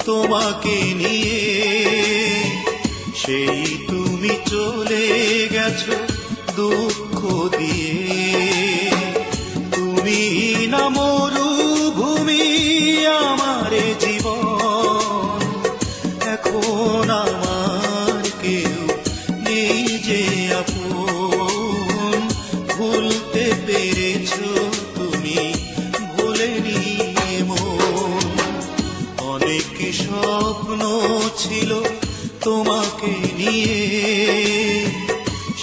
তোমাকে নিয়ে, সেই তুমি চলে গেছো দুঃখ দিয়ে। তুমি না মরুভূমি আমার জীবন, এখন আমার কেউ নেই যে আপন। ভুলতে পেরেছো তুমি, ভোলেনি মন। অনেক স্বপ্ন ছিল তোমাকে নিয়ে,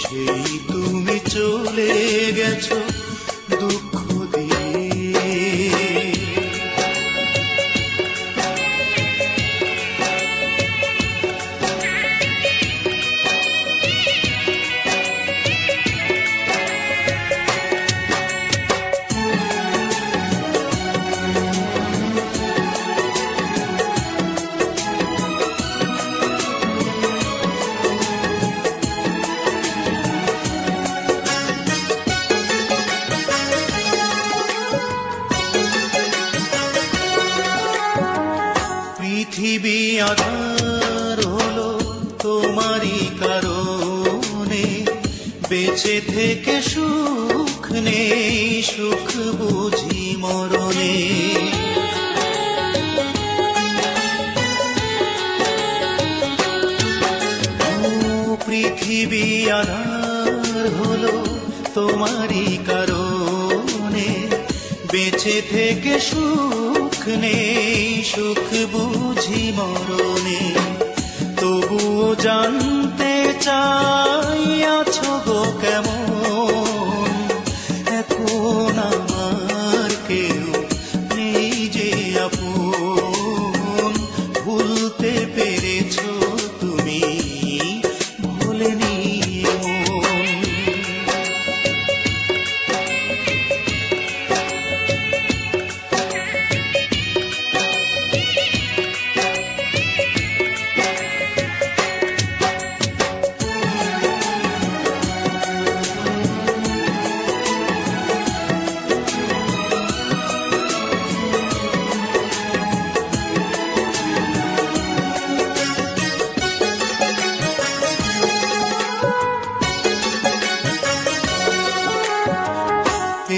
সেই তুমি চলে গেছো দুঃখ দিয়ে। পৃথিবী আধার হলো তোমারই কারণে, বেঁচে থেকে সুখ নেই, সুখ বুঝি মরণে। পৃথিবী আধার হলো তোমারই কারণে, বেঁচে থেকে সুখ নেই, সুখ বুঝি মরণে। তবুও জানতে চাই আছো গো কেমন, এখন আমার কেউ নেই যে আপন। ভুলতে পেরেছো তুমি, ভোলেনি মন।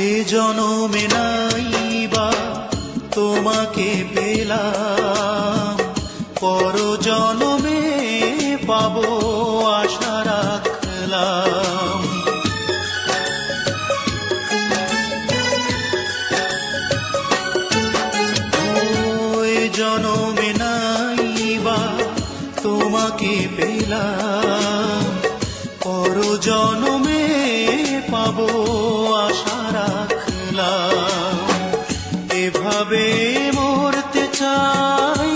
এ জনমে নাইবা তোমাকে পেলাম, পর জনমে পাবো আশা রাখলাম। এ জনমে নাইবা তোমাকে পেলাম, পর জনমে পাবো আশা রাখলাম। এভাবে মরতে চাই